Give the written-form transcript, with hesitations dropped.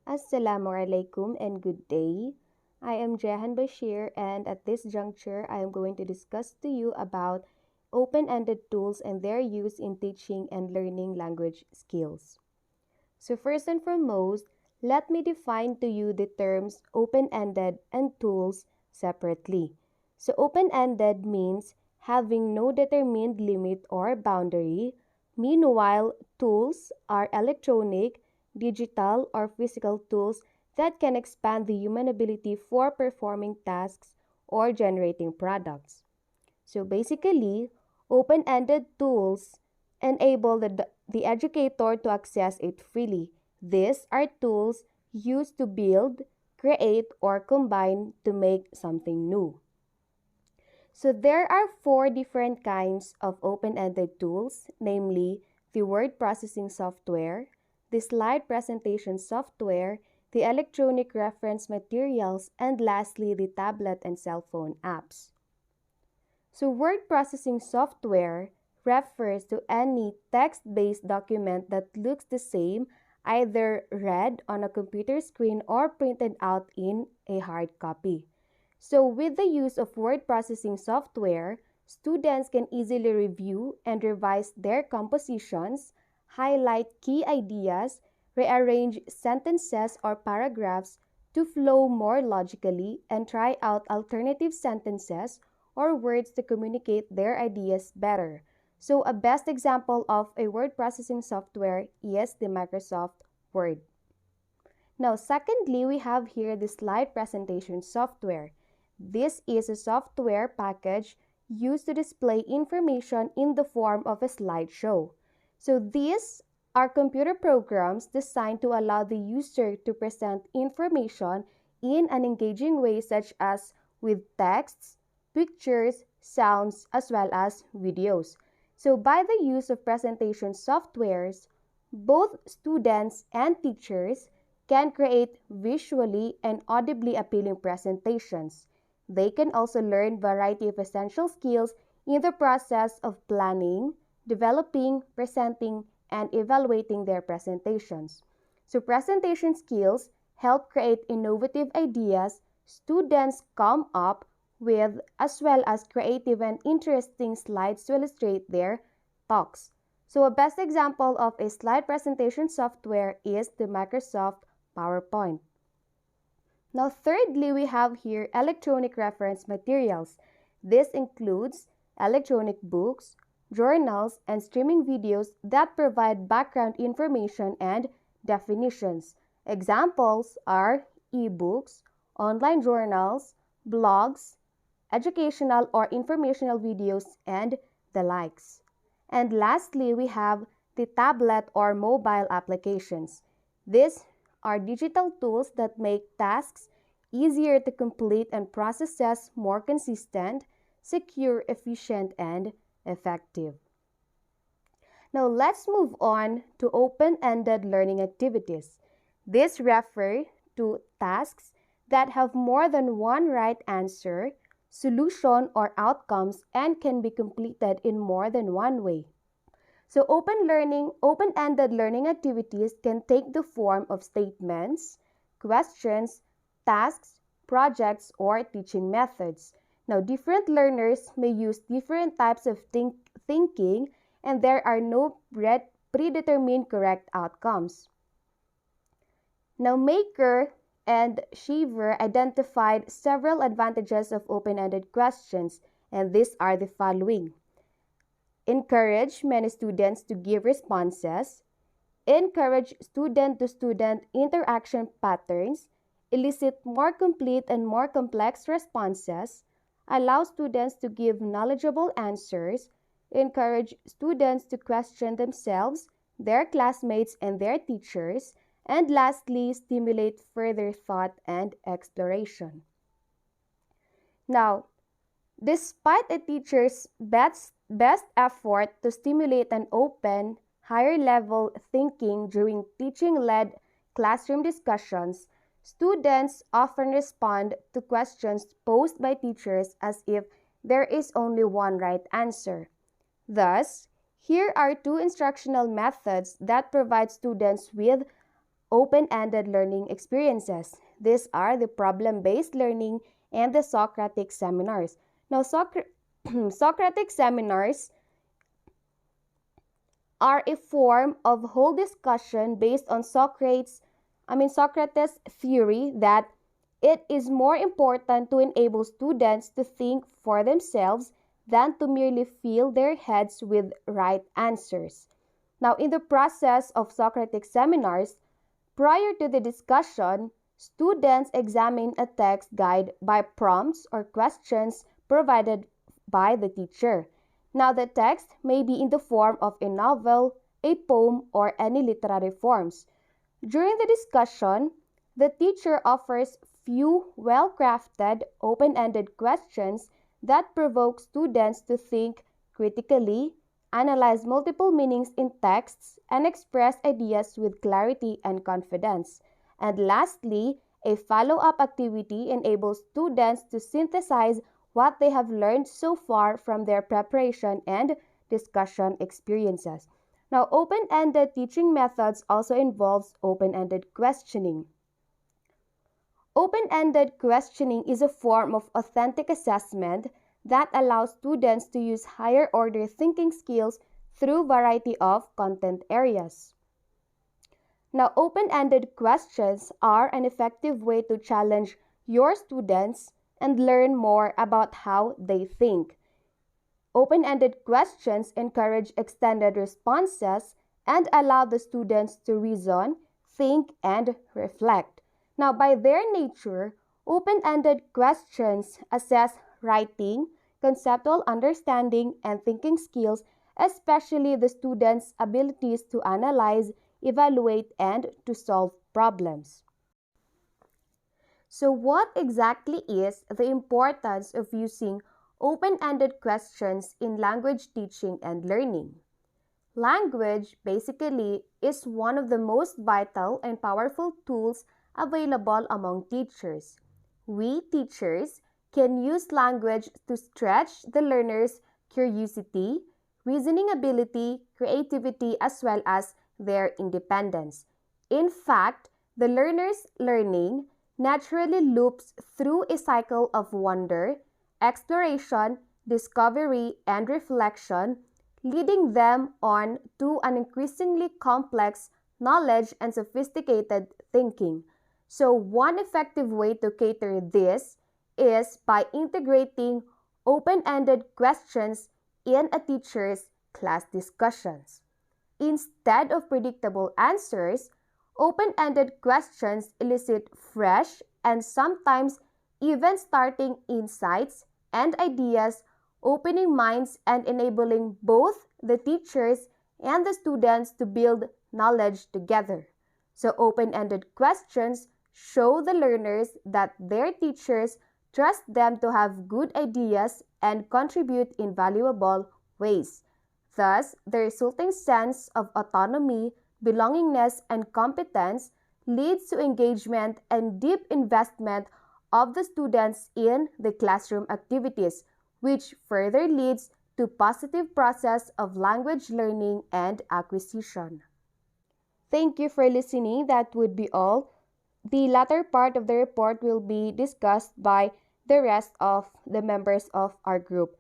Assalamualaikum and good day. I am Jehan Bashir, and at this juncture, I am going to discuss to you about open-ended tools and their use in teaching and learning language skills. So first and foremost, let me define to you the terms open-ended and tools separately. So open-ended means having no determined limit or boundary. Meanwhile, tools are electronic, digital, or physical tools that can expand the human ability for performing tasks or generating products. So basically, open-ended tools enable the educator to access it freely. These are tools used to build, create, or combine to make something new. So there are four different kinds of open-ended tools, namely the word processing software, the slide presentation software, the electronic reference materials, and lastly the tablet and cell phone apps. So word processing software refers to any text-based document that looks the same, either read on a computer screen or printed out in a hard copy. So with the use of word processing software, students can easily review and revise their compositions, highlight key ideas, rearrange sentences or paragraphs to flow more logically, and try out alternative sentences or words to communicate their ideas better. So a best example of a word processing software is the Microsoft Word. Now, secondly, we have here the slide presentation software. This is a software package used to display information in the form of a slideshow. So these are computer programs designed to allow the user to present information in an engaging way, such as with texts, pictures, sounds, as well as videos. So by the use of presentation softwares, both students and teachers can create visually and audibly appealing presentations. They can also learn variety of essential skills in the process of planning, developing, presenting, and evaluating their presentations. So presentation skills help create innovative ideas students come up with, as well as creative and interesting slides to illustrate their talks. So a best example of a slide presentation software is the Microsoft PowerPoint. Now, thirdly, we have here electronic reference materials. This includes electronic books, journals, and streaming videos that provide background information and definitions. Examples are ebooks, online journals, blogs, educational or informational videos, and the likes. And lastly, we have the tablet or mobile applications. These are digital tools that make tasks easier to complete and processes more consistent, secure, efficient, and effective. Now let's move on to open-ended learning activities. These refer to tasks that have more than one right answer, solution, or outcomes and can be completed in more than one way. So open-ended learning activities can take the form of statements, questions, tasks, projects, or teaching methods. Now, different learners may use different types of thinking, and there are no predetermined correct outcomes. Now, Maker and Shiver identified several advantages of open-ended questions, and these are the following. Encourage many students to give responses, encourage student-to-student interaction patterns, elicit more complete and more complex responses, allow students to give knowledgeable answers, encourage students to question themselves, their classmates, and their teachers, and lastly, stimulate further thought and exploration. Now, despite a teacher's best effort to stimulate an open, higher level thinking during teaching-led classroom discussions, students often respond to questions posed by teachers as if there is only one right answer. Thus, here are two instructional methods that provide students with open-ended learning experiences. These are the problem-based learning and the Socratic seminars. Now, Socratic seminars are a form of whole discussion based on Socrates' theory that it is more important to enable students to think for themselves than to merely fill their heads with right answers. Now, in the process of Socratic seminars, prior to the discussion, students examine a text guide by prompts or questions provided by the teacher. Now, the text may be in the form of a novel, a poem, or any literary forms. During the discussion, the teacher offers few well-crafted, open-ended questions that provoke students to think critically, analyze multiple meanings in texts, and express ideas with clarity and confidence. And lastly, a follow-up activity enables students to synthesize what they have learned so far from their preparation and discussion experiences. Now, open-ended teaching methods also involves open-ended questioning. Open-ended questioning is a form of authentic assessment that allows students to use higher-order thinking skills through a variety of content areas. Now, open-ended questions are an effective way to challenge your students and learn more about how they think. Open-ended questions encourage extended responses and allow the students to reason, think, and reflect. Now, by their nature, open-ended questions assess writing, conceptual understanding, and thinking skills, especially the students' abilities to analyze, evaluate, and to solve problems. So, what exactly is the importance of using open-ended questions in language teaching and learning? Language basically is one of the most vital and powerful tools available among teachers. We teachers can use language to stretch the learner's curiosity, reasoning ability, creativity, as well as their independence. In fact, the learner's learning naturally loops through a cycle of wonder, exploration, discovery, and reflection, leading them on to an increasingly complex knowledge and sophisticated thinking. So, one effective way to cater this is by integrating open-ended questions in a teacher's class discussions. Instead of predictable answers, open-ended questions elicit fresh and sometimes even starting insights and ideas, opening minds and enabling both the teachers and the students to build knowledge together. So, open-ended questions show the learners that their teachers trust them to have good ideas and contribute in valuable ways. Thus, the resulting sense of autonomy, belongingness, and competence leads to engagement and deep investment of the students in the classroom activities, which further leads to positive process of language learning and acquisition. Thank you for listening. That would be all. The latter part of the report will be discussed by the rest of the members of our group.